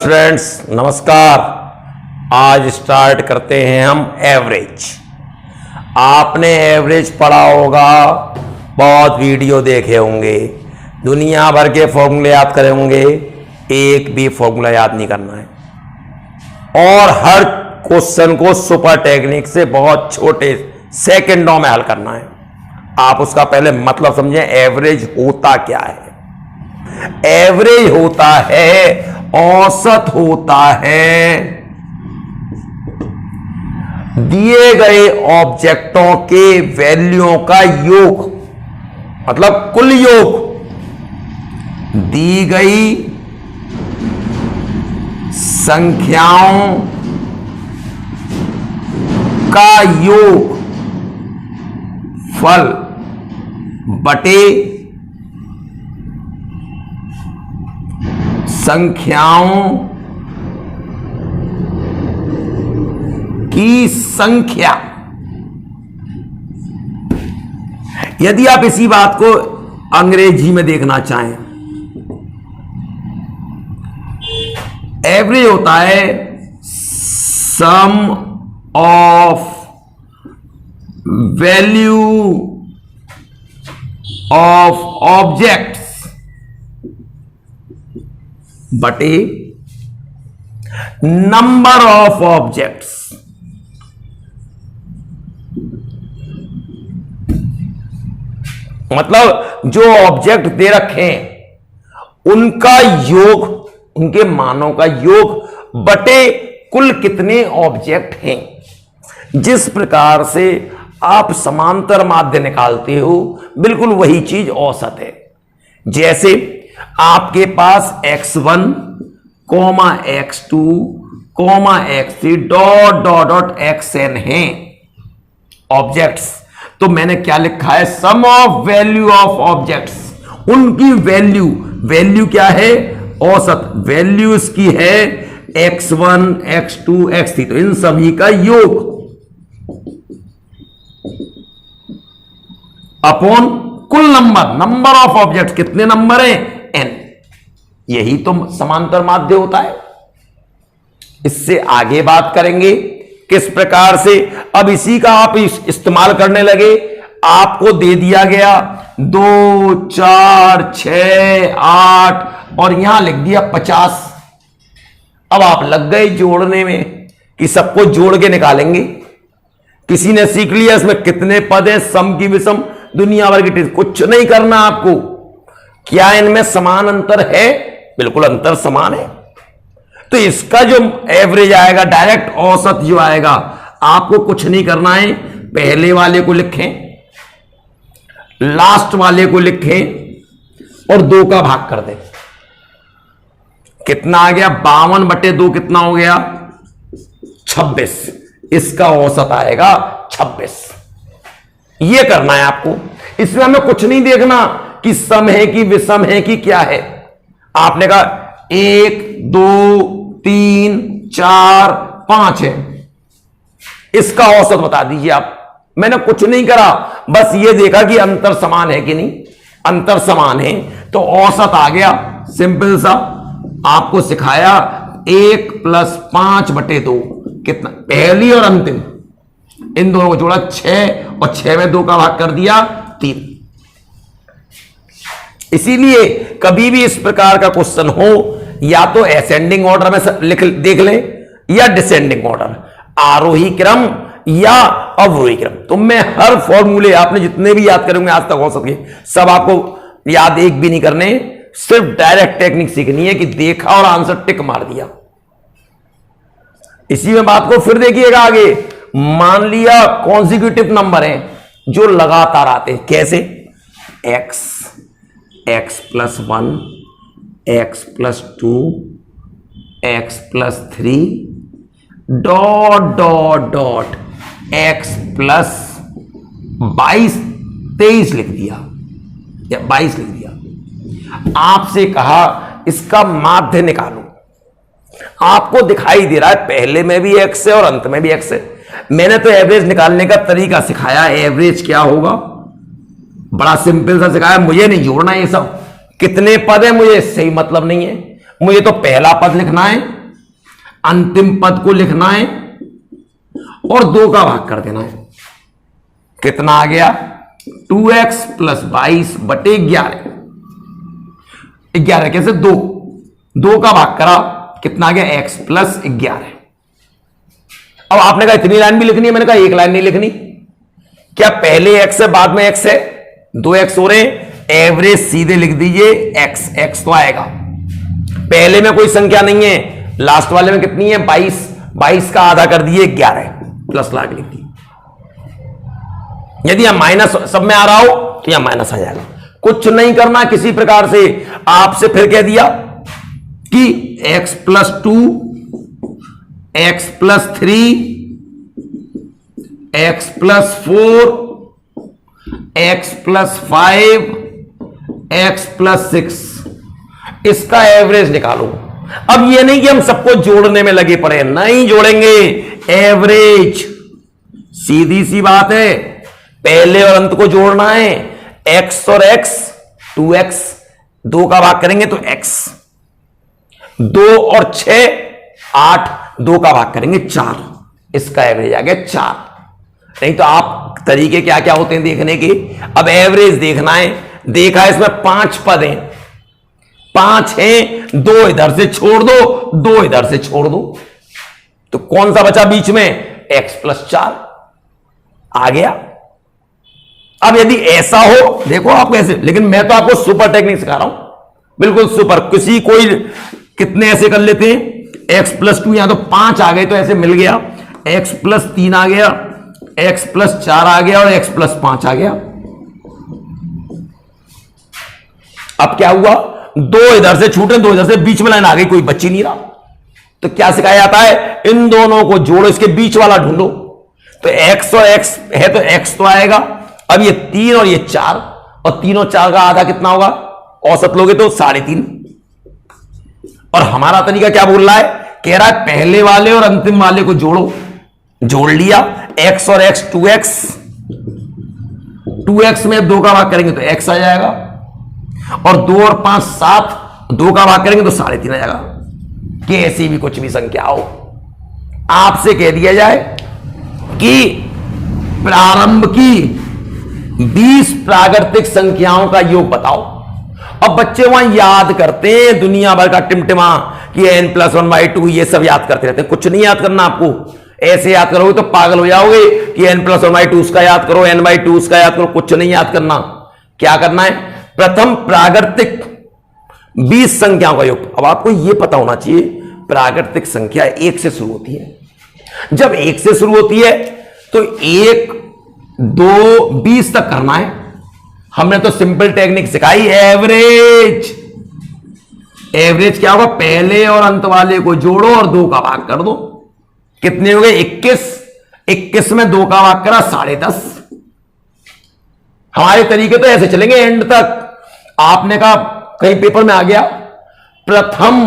Friends नमस्कार। आज start करते हैं हम एवरेज। आपने एवरेज पढ़ा होगा, बहुत वीडियो देखे होंगे, दुनिया भर के फॉर्मूले याद करे होंगे, एक भी फॉर्मूला याद नहीं करना है और हर क्वेश्चन को सुपर टेक्निक से बहुत छोटे सेकंडों में हल करना है। आप उसका पहले मतलब समझें, एवरेज होता क्या है। एवरेज होता है, औसत होता है दिए गए ऑब्जेक्टों के वैल्यूओं का योग, मतलब कुल योग। दी गई संख्याओं का योग फल बटे संख्याओं की संख्या। यदि आप इसी बात को अंग्रेजी में देखना चाहें, एवरेज होता है सम ऑफ वैल्यू ऑफ ऑब्जेक्ट्स बटे नंबर ऑफ ऑब्जेक्ट्स। मतलब जो ऑब्जेक्ट दे रखे हैं उनका योग, उनके मानों का योग बटे कुल कितने ऑब्जेक्ट हैं। जिस प्रकार से आप समांतर माध्य निकालते हो, बिल्कुल वही चीज औसत है। जैसे आपके पास x1, x2, x3 dot dot dot xn हैं ऑब्जेक्ट्स, तो मैंने क्या लिखा है, सम ऑफ वैल्यू ऑफ ऑब्जेक्ट्स। उनकी वैल्यू, वैल्यू क्या है, औसत वैल्यू इसकी है x1, x2, x3, तो इन सभी का योग अपॉन कुल नंबर ऑफ ऑब्जेक्ट। कितने नंबर हैं, n। यही तो समांतर माध्य होता है। इससे आगे बात करेंगे किस प्रकार से। अब इसी का आप इस्तेमाल करने लगे, आपको दे दिया गया 2, 4, 6, 8 और यहां लिख दिया 50। अब आप लग गए जोड़ने में कि सबको जोड़ के निकालेंगे। किसी ने सीख लिया इसमें कितने पद हैं, सम की विषम, दुनिया भर की, कुछ नहीं करना आपको। क्या इनमें समान अंतर है, बिल्कुल अंतर समान है। तो इसका जो एवरेज आएगा, डायरेक्ट औसत जो आएगा, आपको कुछ नहीं करना है। पहले वाले को लिखें, लास्ट वाले को लिखें और 2 का भाग कर दें। कितना आ गया, 52 बटे 2 कितना हो गया, 26। इसका औसत आएगा 26। ये करना है आपको। इसमें हमें कुछ नहीं देखना कि सम है कि विषम है कि क्या है। आपने कहा 1, 2, 3, 4, 5 है, इसका औसत बता दीजिए आप। मैंने कुछ नहीं करा, बस ये देखा कि अंतर समान है कि नहीं। अंतर समान है तो औसत आ गया। सिंपल सा आपको सिखाया, 1 + 5 बटे 2 कितना, पहली और अंतिम, इन दोनों को जोड़ा 6 और 6 में 2 का भाग कर दिया 3। इसीलिए कभी भी इस प्रकार का क्वेश्चन हो, या तो असेंडिंग ऑर्डर में देख लें या डिसेंडिंग ऑर्डर, आरोही क्रम या अवरोही क्रम। तो मैं हर फॉर्मूले आपने जितने भी याद करेंगे आज तक हो सके, सब आपको याद एक भी नहीं करने, सिर्फ डायरेक्ट टेक्निक सीखनी है कि देखा और आंसर टिक मार दिया। इसी में बात को फिर देखिएगा आगे। मान लिया कॉन्जिक्यूटिव नंबर हैं जो लगातार आते हैं, कैसे, x + 1, x + 2, x + 3 dot dot dot x + 22, 23 लिख दिया या 22 लिख दिया। आपसे कहा इसका माध्य निकालो, आपको दिखाई दे रहा है पहले में भी x है और अंत में भी x है। मैंने तो एवरेज निकालने का तरीका सिखाया, एवरेज क्या होगा, बड़ा सिंपल सा सिखाया। मुझे नहीं जोड़ना ये सब, कितने पद है मुझे इससे ही मतलब नहीं है। मुझे तो पहला पद लिखना है अंतिम पद को लिखना है और 2 का भाग कर देना है। कितना आ गया? 2x प्लस 22 बटे 11। 11 कैसे? 2 का भाग करा, कितना आ गया? x plus 11। अब आपने कहा इतनी लाइन भी लिखनी है, मैंने कहा एक लाइन नहीं लिखनी। क्या पहले x है बाद में x है? 2x हो रहे हैं, एवरेज सीधे लिख दीजिए x तो आएगा। पहले में कोई संख्या नहीं है, लास्ट वाले में कितनी है? 22 का आधा कर दिए 11 प्लस लाग लिख दिए। यदि यहां माइनस सब में आ रहा हो तो यहां माइनस आ जाएगा। कुछ नहीं करना किसी प्रकार से। आपसे फिर कह दिया कि x plus 2, x plus 3, x plus 4, x plus 5, x plus 6, इसका एवरेज निकालो। अब ये नहीं कि हम सबको जोड़ने में लगे पड़े, नहीं जोड़ेंगे, एवरेज। सीधी सी बात है, पहले और अंत को जोड़ना है। x और x, 2x, 2 का भाग करेंगे तो x, 2 और 6, 8, 2 का भाग करेंगे 4, इसका एवरेज आ गया 4। नहीं तो आप तरीके क्या क्या होते हैं देखने के। अब एवरेज देखना है, देखा है इसमें 5 पद हैं, 5 हैं, 2 इधर से छोड़ दो, 2 इधर से छोड़ दो, तो कौन सा बचा बीच में? x प्लस 4 आ गया। अब यदि ऐसा हो, देखो आप कैसे, लेकिन मैं तो आपको सुपर टेक्निक सिखा रहा हूं, बिल्कुल सुपर। किसी कोई कितने ऐसे कर लेते हैं, x प्लस 2, यहां तो 5 आ गए तो ऐसे मिल गया, x प्लस 3 आ गया, x प्लस 4 आ गया और x प्लस 5 आ गया। अब क्या हुआ? 2 इधर से छूटे, 2 इधर से, बीच में लाइन आ गई, कोई बच्ची नहीं रहा। तो क्या सिखाया जाता है? इन दोनों को जोड़ो, इसके बीच वाला ढूंढो। तो x और x है तो x तो आएगा। अब ये 3 और ये 4, और 3 और 4 का आधा कितना होगा? औसत लोगे तो 3.5। और हमारा तरीका क्या बोल रहा है? कह रहा है पहले वाले और अंतिम वाले को जोड़ो। जोड़ लिया, x और x 2x, 2x में 2 का भाग करेंगे तो x आ जाएगा, और 2 और 5 7, 2 का भाग करेंगे तो 3.5 आ जाएगा। कि ऐसी भी कुछ भी संख्या हो, आपसे कह दिया जाए कि प्रारंभ की 20 प्राकृतिक संख्याओं का योग बताओ। अब बच्चे वहां याद करते हैं दुनिया भर का टिमटिमा कि n+1/2, ये सब याद करते रहते हैं। कुछ नहीं याद करना आपको, ऐसे याद करोगे तो पागल हो जाओगे कि n+1/2 उसका याद करो, n/2 उसका याद करो। कुछ नहीं याद करना। क्या करना है? प्रथम प्राकृतिक 20 संख्याओं का योग। अब आपको यह पता होना चाहिए प्राकृतिक संख्या 1 से शुरू होती है। जब 1 से शुरू होती है तो 1, 2, 20 तक करना है। हमने तो सिंपल टेक्निक सिखाई, एवरेज। एवरेज क्या होगा? पहले और अंत वाले को जोड़ो और 2 का भाग कर दो। कितने हो गए? 21। 21 में 2 का भाग करा 10.5। हमारे तरीके तो ऐसे चलेंगे एंड तक। आपने कहा कहीं पेपर में आ गया प्रथम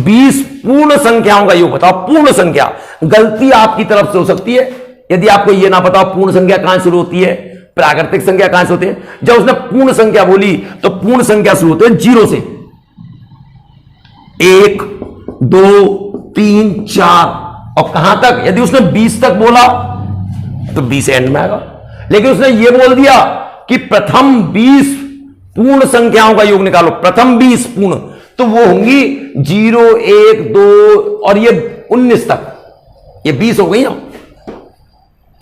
20 पूर्ण संख्याओं का योग बताओ। पूर्ण संख्या, गलती आपकी तरफ से हो सकती है यदि आपको यह ना पता पूर्ण संख्या कहां शुरू होती है, प्राकृतिक संख्या कहां से होती है। जब उसने पूर्ण संख्या बोली तो पूर्ण संख्या शुरू होती है 0 से। 1, 2, 3, 4 और कहां तक? यदि उसने 20 तक बोला तो 20 एंड में आएगा। लेकिन उसने यह बोल दिया कि प्रथम 20 पूर्ण संख्याओं का योग निकालो, प्रथम 20 पूर्ण, तो वो होंगी 0, 1, 2 और ये 19 तक, ये 20 हो गई ना।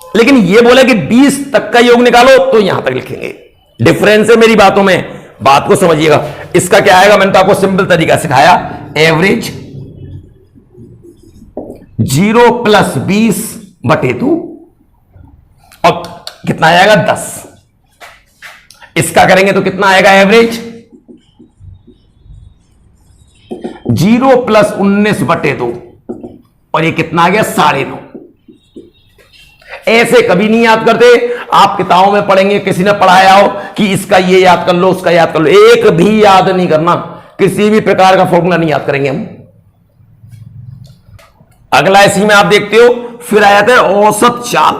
लेकिन ये बोले कि 20 तक का योग निकालो तो यहां तक लिखेंगे। डिफरेंस है मेरी बातों में, बात को समझिएगा। इसका क्या आएगा? मैंने तो आपको सिंपल तरीका सिखाया, एवरेज 0 + 20/2 और कितना आएगा? 10। इसका करेंगे तो कितना आएगा एवरेज? 0 + 19/2 और ये कितना आ गया? 9.5। ऐसे कभी नहीं याद करते। आप किताबों में पढ़ेंगे, किसी ने पढ़ाया हो कि इसका ये याद कर लो, उसका याद कर लो, एक भी याद नहीं करना। किसी भी प्रकार का फॉर्मूला नहीं याद करेंगे हम। अगला इसी में आप देखते हो फिर आ जाता है औसत चाल।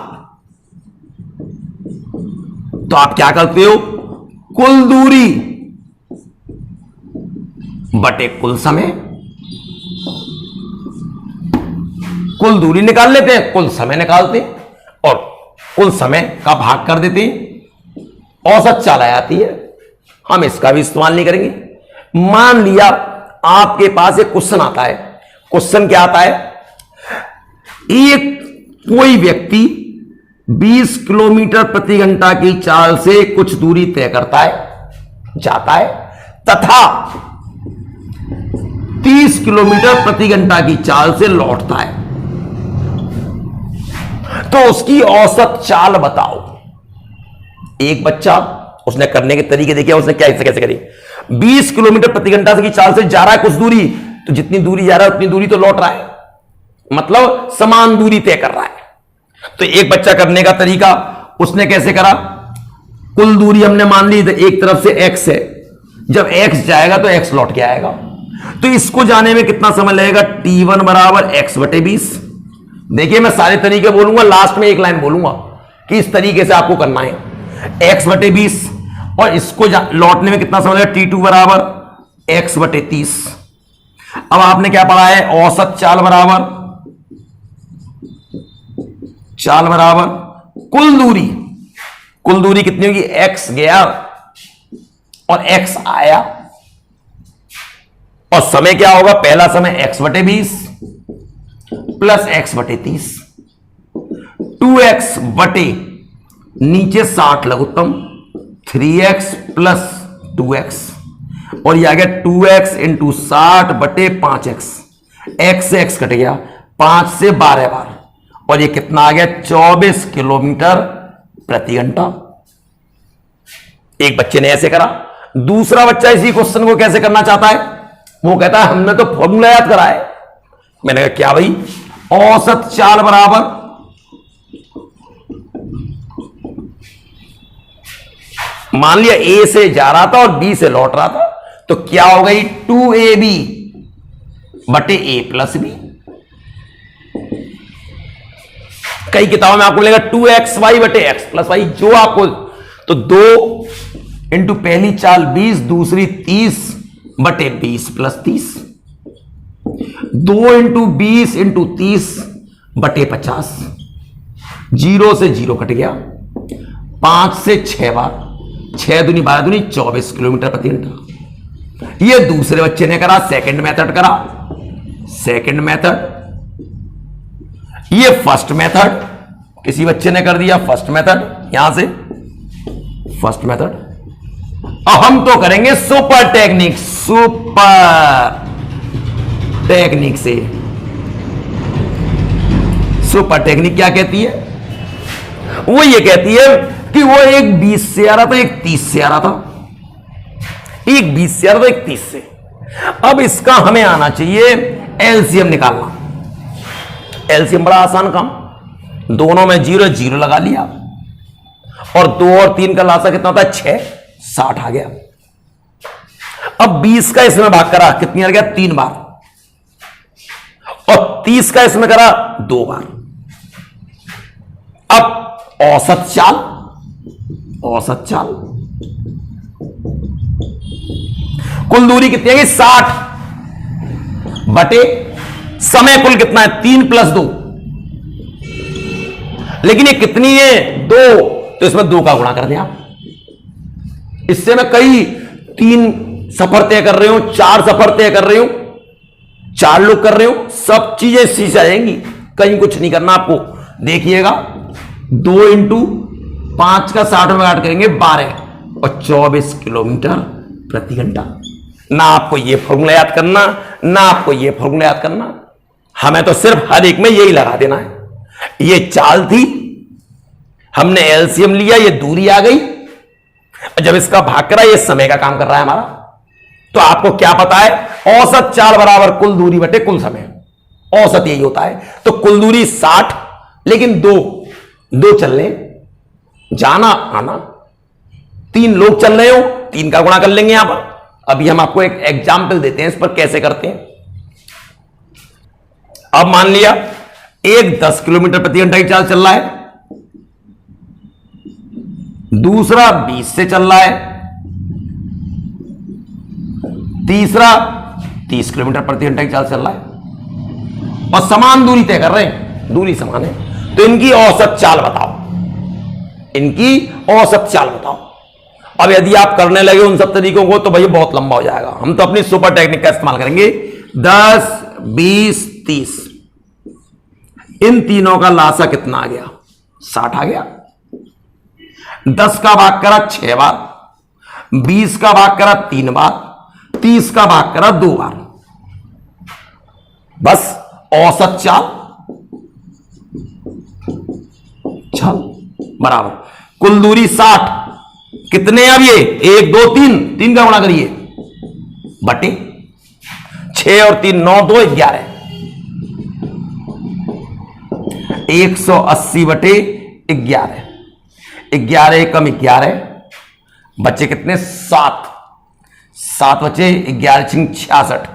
तो आप क्या करते हो? कुल दूरी बटे कुल समय। कुल दूरी निकाल लेते हैं, कुल समय निकालते हैं और कुल समय का भाग कर देते हैं, औसत चाल आ जाती है। हम इसका भी इस्तेमाल नहीं करेंगे। मान लिया आपके पास एक क्वेश्चन आता है। क्वेश्चन क्या आता है? एक कोई व्यक्ति 20 किलोमीटर प्रति घंटा की चाल से कुछ दूरी तय करता है, जाता है, तथा 30 किलोमीटर प्रति घंटा की चाल से लौटता है, तो उसकी औसत चाल बताओ। एक बच्चा, उसने करने के तरीके देखिए, उसने क्या कैसे करी। 20 किलोमीटर प्रति घंटा की चाल से जा रहा है कुछ दूरी, तो जितनी दूरी जा रहा है उतनी दूरी तो लौट रहा है, मतलब समान दूरी तय कर रहा है। तो एक बच्चा करने का तरीका उसने कैसे करा? कुल दूरी हमने मान ली, तो एक तरफ से x है, जब x जाएगा तो x लौट के आएगा, तो इसको जाने में कितना समय लगेगा? t1 बराबर x/20। देखिए मैं सारे तरीके बोलूंगा, लास्ट में एक लाइन बोलूंगा कि इस तरीके से आपको करना है, x/20, और इसको लौटने में कितना समय लगेगा? t2 बराबर x/30। अब आपने क्या पढ़ा है? औसत चाल बराबर कुल दूरी। कुल दूरी कितनी होगी? x गया और x आया, और समय क्या होगा? पहला समय x/20 प्लस x/30, 2x बटे नीचे 60 लघुत्तम 3x प्लस 2x, और यह आ गया 2x इंटू 60 बटे 5x। x से x कट गया, 5 से 12 बार, और ये कितना आ गया? 24 किलोमीटर प्रति घंटा। एक बच्चे ने ऐसे करा। दूसरा बच्चा इसी क्वेश्चन को कैसे करना चाहता है? वो कहता है हमने तो फॉर्मूला याद करा है। मैंने कहा क्या भाई? औसत चाल बराबर मान लिया ए से जा रहा था और बी से लौट रहा था, तो क्या हो गई? 2ab बटे a प्लस बी। कई किताबों में आपको मिलेगा 2xy बटे x प्लस वाई, जो आपको, तो 2 इंटू पहली चाल 20, दूसरी 30 बटे 20 प्लस 30, 2 इंटू 20 इंटू 30 बटे 50, 0 से 0 कट गया, 5 से 6 बार, 6 दूनी 12 दूनी 24 किलोमीटर प्रति घंटा। ये दूसरे बच्चे ने करा, सेकंड मेथड करा, सेकंड मेथड। ये फर्स्ट मेथड, किसी बच्चे ने कर दिया फर्स्ट मेथड, यहां से फर्स्ट मेथड। अब हम तो करेंगे सुपर टेक्निक, सुपर टेक्निक से। सुपर टेक्निक क्या कहती है? वो ये कहती है कि वो एक 20 से आ रहा था, एक 30 से आ रहा था, एक 20 से आ रहा था, एक 30 से। अब इसका हमें आना चाहिए एलसीएम निकालना। एलसीएम बड़ा आसान काम, दोनों में 0 0 लगा लिया, और 2 और 3 का लासा कितना होता है? 6, 60 आ गया। अब 20 का इसमें भाग करा, कितनी आ गया? 3 बार, और 30 का इसमें करा 2 बार। अब औसत चाल, औसत चाल कुल दूरी कितनी है? 60 बटे समय कुल कितना है? 3 प्लस 2, लेकिन ये कितनी है? 2, तो इसमें 2 का गुणा कर दिया। इससे मैं कई 3 सफर तय कर रहे हूं, 4 सफर तय कर रहे हूं, 4 लोग कर रहे हो, सब चीजें इसी से आ जाएंगी, कहीं कुछ नहीं करना आपको। देखिएगा 2 इंटू 5 का 60 में काट करेंगे 12, और 24 किलोमीटर प्रति घंटा। ना आपको ये फॉर्मूला याद करना, ना आपको ये फॉर्मूला याद करना, हमें तो सिर्फ हर एक में यही लगा देना है। ये चाल थी, हमने एलसीएम लिया, ये दूरी आ गई, जब इसका भाग करा, ये समय का काम कर रहा है हमारा। तो आपको क्या पता है? औसत चाल बराबर कुल दूरी बटे कुल समय, औसत यही होता है। तो कुल दूरी 60, लेकिन 2 चल रहे, जाना आना, 3 लोग चल रहे हो, 3 का गुणा कर लेंगे यहां पर। अभी हम आपको एक एग्जाम्पल देते हैं इस पर कैसे करते हैं। अब मान लिया एक 10 किलोमीटर प्रति घंटा की चाल चल रहा है, दूसरा 20 से चल रहा है, तीसरा 30 किलोमीटर प्रति घंटा की चाल चल रहा है। और समान दूरी तय कर रहे हैं, दूरी समान है, तो इनकी औसत चाल बताओ, इनकी औसत चाल बताओ। अब यदि आप करने लगे उन सब तरीकों को तो भैया बहुत लंबा हो जाएगा। हम तो अपनी सुपर टेक्निक का इस्तेमाल करेंगे। 10, 20, 30, इन तीनों का लासा कितना आ गया? 60 आ गया। 10 का भाग करा 6 बार, 20 का भाग करा 3 बार, 30 का भाग करा 2 बार, बस औसत चाल बराबर कुल दूरी 60। कितने अब ये? 1, 2, 3, 3 का गुणा करिए बटे 6 और 3, 9, 2, 11, 180 बटे 11, 11 कम 11 बचे कितने? 7, 7 बचे 11 66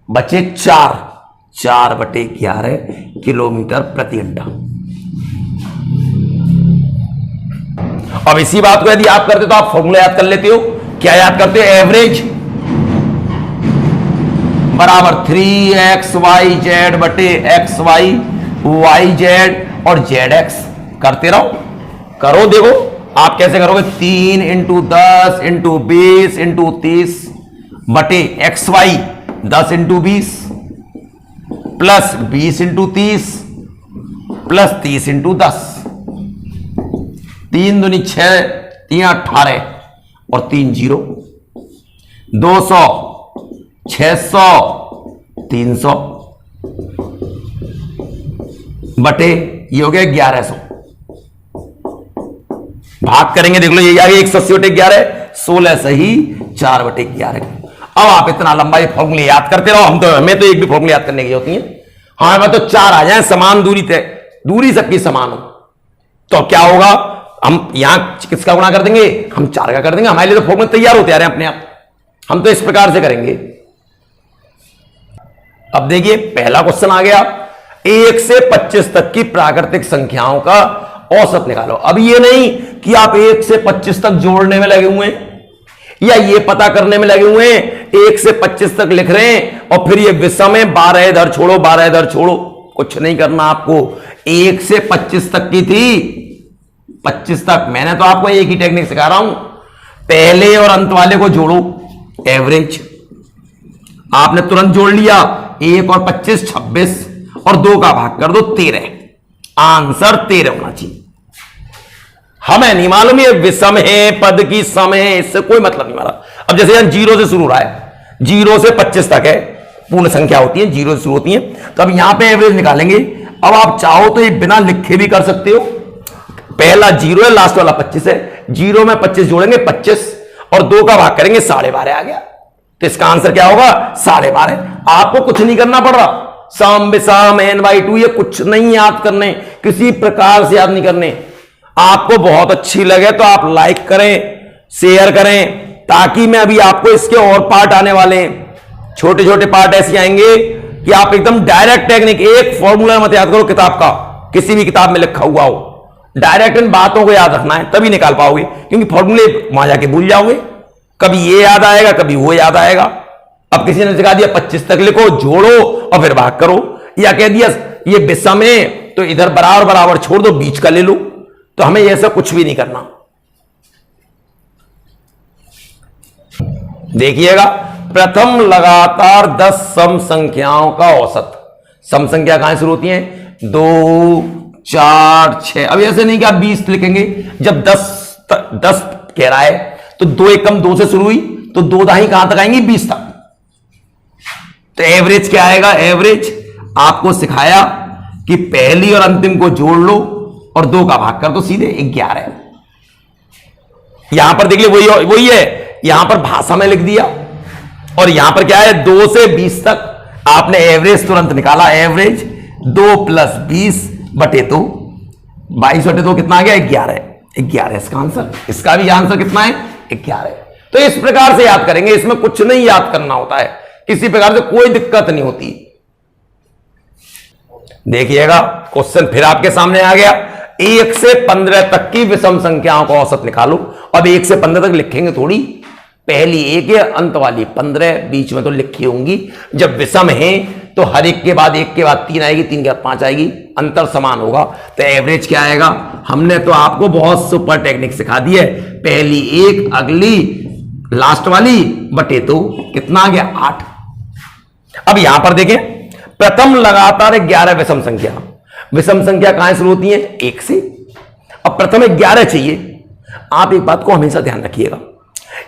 बचे 4, 4 बटे 11 किलोमीटर प्रति घंटा। अब इसी बात को यदि आप करते तो आप फॉर्मूला याद कर लेते हो। क्या याद करते हो? एवरेज बराबर 3xyz बटे xy yz और zx। करते रहो, करो, देखो आप कैसे करोगे। 3 × 10 × 20 × 30 बटे xy 10 × 20 प्लस 20 × 30 प्लस 30 × 10, 3 दूनी 6, 3 18 और 3 0, 200, 600, 300 बटे ये हो गया 1100। भाग करेंगे, देख लो ये आ गया 180 बटे 11, 16 सही 4 बटे 11। अब आप इतना लंबा ये फॉर्मूले याद करते रहो। हमें तो एक भी फॉर्मूले याद करने की होती है। हाँ मैं तो 4 आ जाए, समान दूरी तय, दूरी सबकी समान हो, तो क्या होगा? हम यहां किसका गुणा कर देंगे? हम 4 का कर देंगे। हमारे लिए तो फॉर्मूले तैयार होते आ रहे हैं अपने आप। हम तो इस प्रकार से करेंगे। अब देखिए पहला क्वेश्चन आ गया, 1 से 25 तक की प्राकृतिक संख्याओं का औसत निकालो। अब ये नहीं कि आप 1 से 25 तक जोड़ने में लगे हुए हैं या ये पता करने में लगे हुए हैं 1 से 25 तक लिख रहे हैं और फिर ये विषम है 12 इधर छोड़ो 12 इधर छोड़ो। कुछ नहीं करना आपको। 1 से 25 तक की थी, 25 तक मैंने तो आपको एक ही टेक्निक सिखा रहा हूं। पहले और अंत वाले को जोड़ो, एवरेज। आपने तुरंत जोड़ लिया, 1 और 25 26 और 2 का भाग कर दो 13। आंसर 13 होना चाहिए। हमें नहीं मालूम ये विषम है पद की सम है, इससे कोई मतलब नहीं हमारा। अब जैसे यहां 0 से शुरू हो रहा है, 0 से 25 तक है, पूर्ण संख्या होती है, 0 से शुरू होती है, तो अब यहां पे एवरेज निकालेंगे। अब आप चाहो तो ये बिना लिखे भी कर सकते हो। पहला 0 है, लास्ट वाला 25 है, 0 में 25 जोड़ेंगे 25 और 2 का भाग करेंगे 12.5 आ गया। तो इसका आंसर क्या होगा? 12.5। आपको कुछ नहीं करना पड़ रहा। सम विषम n/2 ये कुछ नहीं याद करने, किसी प्रकार से याद नहीं करने। आपको बहुत अच्छी लगे तो आप लाइक करें, शेयर करें, ताकि मैं अभी आपको इसके और पार्ट आने वाले हैं, छोटे छोटे पार्ट ऐसे आएंगे कि आप एकदम डायरेक्ट टेक्निक, एक फॉर्मूला मत याद करो किताब का, किसी भी किताब में लिखा हुआ हो, डायरेक्ट इन बातों को याद रखना है, तभी निकाल पाओगे। क्योंकि फॉर्मूले वहां जाके भूल जाओगे, कभी ये याद आएगा कभी वो याद आएगा। अब किसी ने सिखा दिया 25 तक लिखो, जोड़ो और फिर भाग करो, या कह दिया ये विषम है तो इधर बराबर बराबर छोड़ दो, बीच का ले लो। तो हमें ऐसा कुछ भी नहीं करना। देखिएगा, प्रथम लगातार 10 सम संख्याओं का औसत। सम संख्या कहां शुरू होती है? 2 4 6। अब ऐसे नहीं कि आप 20 लिखेंगे, जब 10 कह रहा है तो 2 एकम 2 से शुरू हुई तो 2 दाही कहां तक आएंगी? 20 तक। तो एवरेज क्या आएगा? एवरेज आपको सिखाया कि पहली और अंतिम को जोड़ लो और 2 का भाग कर दो, सीधे 11। यहां पर देख लीजिए वही है, यहां पर भाषा में लिख दिया और यहां पर क्या है? 2 से 20 तक आपने एवरेज तुरंत निकाला। एवरेज 2 + 20 बटे 2, 22 बटे 2 कितना आ गया? 11। 11 इसका आंसर। इसका भी आंसर कितना है? 11। तो इस प्रकार से याद करेंगे, इसमें कुछ नहीं याद करना होता है, किसी प्रकार से कोई दिक्कत नहीं होती। देखिएगा क्वेश्चन फिर आपके सामने आ गया, 1 से 15 तक की विषम संख्याओं का औसत निकालो। अब 1 से 15 तक लिखेंगे थोड़ी, पहली 1 है, अंत वाली 15, बीच में तो लिखी होंगी। जब विषम है तो हर एक के बाद 3 आएगी, 3 के बाद 5 आएगी, अंतर समान होगा, तो एवरेज क्या आएगा? हमने तो आपको बहुत सुपर टेक्निक सिखा दी है, पहली 1 अगली लास्ट वाली बटे 2, कितना आ गया? 8। अब यहां पर देखें, प्रथम लगातार 11 विषम संख्या, विषम संख्या कहां शुरू होती है? 1 से। अब प्रथम 11 चाहिए। आप एक बात को हमेशा ध्यान रखिएगा,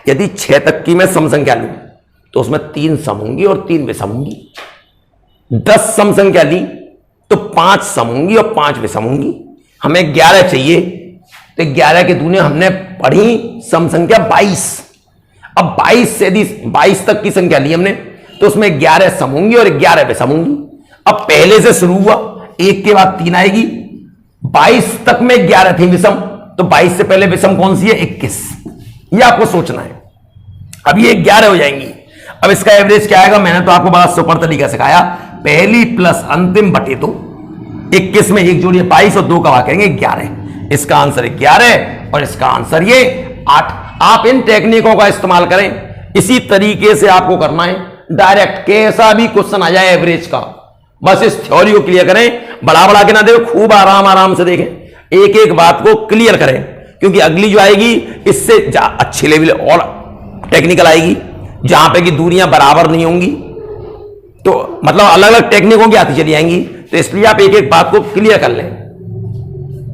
यदि 6 तक की मैं सम संख्या लूं तो उसमें 3 सम होंगी और 3 विषम होंगी। 10 सम संख्या ली तो 5 सम होंगी और 5 विषम होंगी। हमें 11 चाहिए, तो 11 के दूने हमने पढ़ी सम संख्या 22। अब 22 से यदि 22 तक की संख्या ली हमने तो उसमें 11 सम होंगी और 11 विषम होंगी। अब पहले से शुरू हुआ, 1 के बाद 3 आएगी, 22 तक में 11 थी विषम, तो 22 से पहले विषम कौन सी है? 21। ये आपको सोचना है। अब ये 11 हो जाएंगी। अब इसका एवरेज क्या आएगा? मैंने तो आपको बड़ा सुपर तरीका सिखाया, पहली प्लस अंतिम बटे 2। 21 में 1 जोड़िए 22 और 2 का भाग करेंगे 11। इसका आंसर 11 और इसका आंसर ये 8। आप इन टेक्निकों का इस्तेमाल करें, इसी तरीके से आपको करना है। डायरेक्ट कैसा भी क्वेश्चन आ जाए एवरेज का, बस इस थ्योरी को क्लियर करें, बड़ा के ना देखो, खूब आराम से देखें, एक एक बात को क्लियर करें, क्योंकि अगली जो आएगी इससे अच्छी लेवल और टेक्निकल आएगी, जहां पे कि दूरियां बराबर नहीं होंगी, तो मतलब अलग अलग टेक्निकों की आती चली आएंगी। तो इसलिए आप एक एक बात को क्लियर कर लें।